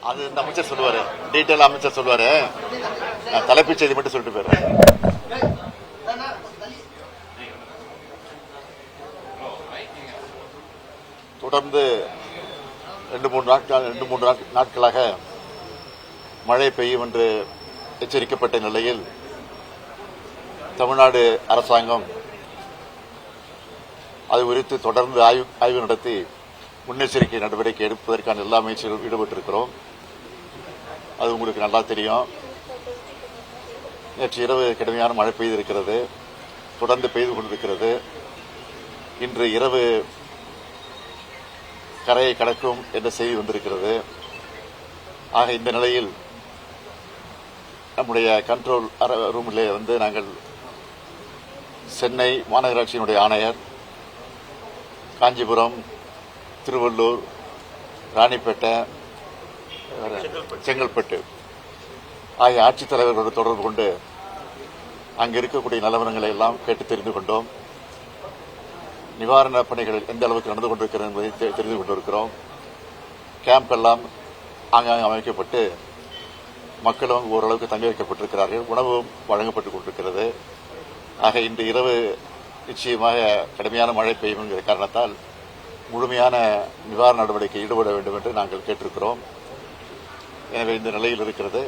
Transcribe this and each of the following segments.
அது இந்த அமைச்சர் சொல்லுவாரு, டீட்டெயில் அமைச்சர் சொல்லுவாரு. நான் தலைப்புச் செய்தி மட்டும் சொல்லிட்டு போயிடுறேன். தொடர்ந்து 2-3 நாட்களாக மழை பெய்யும் என்று எச்சரிக்கப்பட்ட நிலையில் தமிழ்நாடு அரசாங்கம் அது குறித்து தொடர்ந்து ஆய்வு நடத்தி முன்னெச்சரிக்கை நடவடிக்கை எடுப்பதற்கான எல்லா முயற்சிகளும் ஈடுபட்டிருக்கிறோம். அது உங்களுக்கு நல்லா தெரியும். நேற்று இரவு கடுமையான மழை பெய்திருக்கிறது, தொடர்ந்து பெய்து கொண்டிருக்கிறது. இன்று இரவு கரையை கடக்கும் என்ற செய்தி வந்திருக்கிறது. ஆக இந்த நிலையில் நம்முடைய கண்ட்ரோல் ரூமிலே நாங்கள் சென்னை மாநகராட்சியினுடைய ஆணையர், காஞ்சிபுரம், திருவள்ளூர், ராணிப்பேட்டை, செங்கல்பட்டு ஆகிய ஆட்சித்தலைவர்களோடு தொடர்பு கொண்டு அங்கு இருக்கக்கூடிய நிலவரங்களை எல்லாம் கேட்டு தெரிந்து கொண்டோம். நிவாரணப் பணிகள் எந்த அளவுக்கு நடந்து கொண்டிருக்கிறது என்பதை தெரிந்து கொண்டிருக்கிறோம். கேம்ப் எல்லாம் ஆங்காங்கே அமைக்கப்பட்டு மக்களும் ஓரளவுக்கு தங்க வைக்கப்பட்டிருக்கிறார்கள். உணவும் வழங்கப்பட்டுக் கொண்டிருக்கிறது. ஆக இன்று இரவு நிச்சயமாக கடுமையான மழை பெய்யும் என்கிற காரணத்தால் முழுமையான நிவாரண நடவடிக்கை ஈடுபட வேண்டும் என்று நாங்கள் கேட்டிருக்கிறோம். எனவே இந்த நிலையில் இருக்கிறது.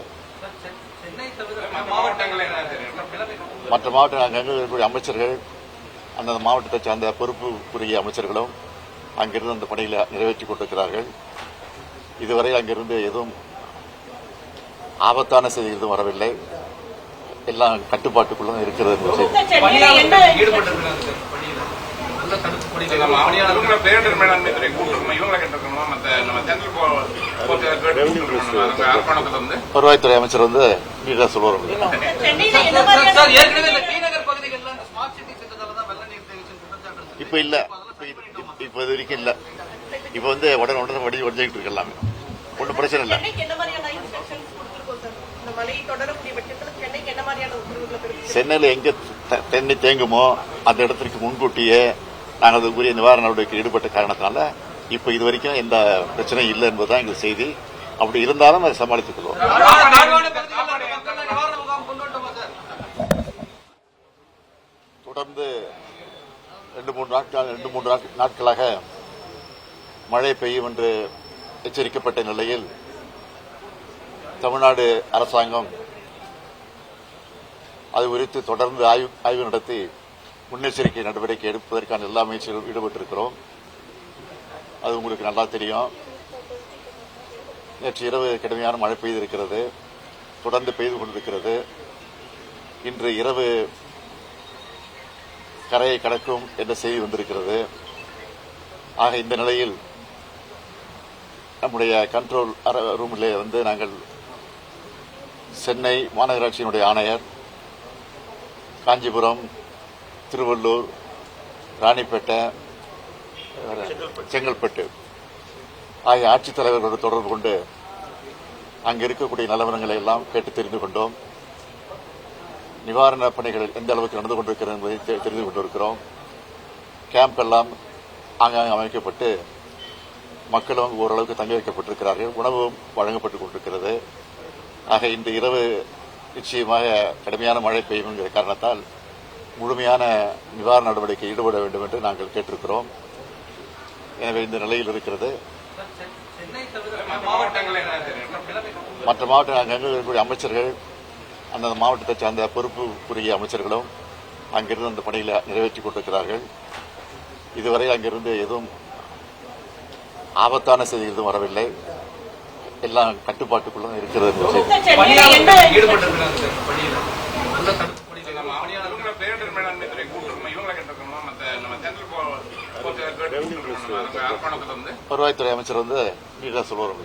மற்ற மாவட்டங்கள் அங்கங்கே இருக்கக்கூடிய அமைச்சர்கள், அந்தந்த மாவட்டத்தை சார்ந்த பொறுப்புக்குரிய அமைச்சர்களும் அங்கிருந்து அந்த பணிகளை நிறைவேற்றிக் கொண்டிருக்கிறார்கள். இதுவரை அங்கிருந்து எதுவும் ஆபத்தான செய்தி எதுவும் வரவில்லை. எல்லாம் கட்டுப்பாட்டுக்குள்ள இருக்கிறது. வருவாய்த்துறை அமைச்சர் நீங்க சொல்லுவாங்க. இப்ப இல்ல, இப்ப இது வரைக்கும் இல்ல. இப்ப உடனே வடி உடஞ்சிட்டு இருக்கலாம். ஒன்றும் பிரச்சனை இல்லை. சென்னையில் எங்க தண்ணி தேங்குமோ அந்த இடத்திற்கு முன்கூட்டியே நாங்கள் அதுக்குரிய நிவாரண நடவடிக்கை ஈடுபட்ட காரணத்தினால இப்ப இதுவரைக்கும் எந்த பிரச்சனையும் இல்லை என்பதுதான் எங்கள் செய்தி. அப்படி இருந்தாலும் அதை சமாளித்துக் கொள்வோம். தொடர்ந்து 2-3 நாட்களாக மழை பெய்யும் என்று எச்சரிக்கப்பட்ட நிலையில் தமிழ்நாடு அரசாங்கம் அது குறித்து தொடர்ந்து ஆய்வு நடத்தி முன்னெச்சரிக்கை நடவடிக்கை எடுப்பதற்கான எல்லா முயற்சிகளும் ஈடுபட்டிருக்கிறோம். அது உங்களுக்கு நல்லா தெரியும். நேற்று இரவு கடுமையான மழை பெய்திருக்கிறது, தொடர்ந்து பெய்து கொண்டிருக்கிறது. இன்று இரவு கரையை கடக்கும் என்ற செய்தி வந்திருக்கிறது. ஆக இந்த நிலையில் நம்முடைய கண்ட்ரோல் ரூமிலே நாங்கள் சென்னை மாநகராட்சியினுடைய ஆணையர், காஞ்சிபுரம், திருவள்ளூர், ராணிப்பேட்டை, செங்கல்பட்டு ஆகிய ஆட்சித்தலைவர்களோடு தொடர்பு கொண்டு அங்கு இருக்கக்கூடிய நிலவரங்களை எல்லாம் கேட்டு தெரிந்து கொண்டோம். நிவாரணப் பணிகள் எந்த அளவுக்கு நடந்து கொண்டிருக்கிறது என்பதை தெரிந்து கொண்டிருக்கிறோம். கேம்ப் எல்லாம் ஆங்காங்கே அமைக்கப்பட்டு மக்களும் ஓரளவுக்கு தங்க வைக்கப்பட்டிருக்கிறார்கள். உணவும் வழங்கப்பட்டுக் கொண்டிருக்கிறது. ஆக இன்று இரவு நிச்சயமாக கடுமையான மழை பெய்யும் என்கிற காரணத்தால் முழுமையான நிவாரண நடவடிக்கை ஈடுபட வேண்டும் என்று நாங்கள் கேட்டிருக்கிறோம். எனவே இந்த நிலையில் இருக்கிறது. மற்ற மாவட்டங்கள் அங்கங்கே இருக்கக்கூடிய அமைச்சர்கள், அந்தந்த மாவட்டத்தை சார்ந்த பொறுப்புக்குரிய அமைச்சர்களும் அங்கிருந்து அந்த பணிகளை நிறைவேற்றிக் கொண்டிருக்கிறார்கள். இதுவரை அங்கிருந்து எதுவும் ஆபத்தான செய்தி எதுவும் வரவில்லை. எல்லாம் கட்டுப்பாட்டுக்குள்ள இருக்கிறது. வருவாய்த்துறை அமைச்சர் நீங்க சொல்லுவாங்க.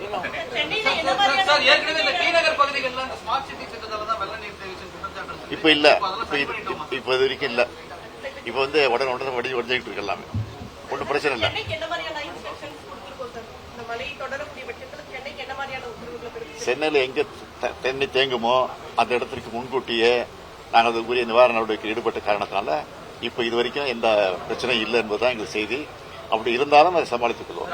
இப்ப இல்ல, இப்ப இது வரைக்கும் இல்ல. இப்ப உடனே வடி உடஞ்சிட்டு இருக்கலாம். ஒன்றும் பிரச்சனை இல்லை. சென்னையில் எங்க தண்ணி தேங்குமோ அந்த இடத்திற்கு முன்கூட்டியே நாங்கள் அதுக்குரிய நிவாரண நடவடிக்கை ஈடுபட்ட காரணத்தினால இப்ப இதுவரைக்கும் எந்த பிரச்சனையும் இல்லை என்பதுதான் எங்கள் செய்தி. அப்படி இருந்தாலும் அதை சமாளித்துக் கொள்வோம்.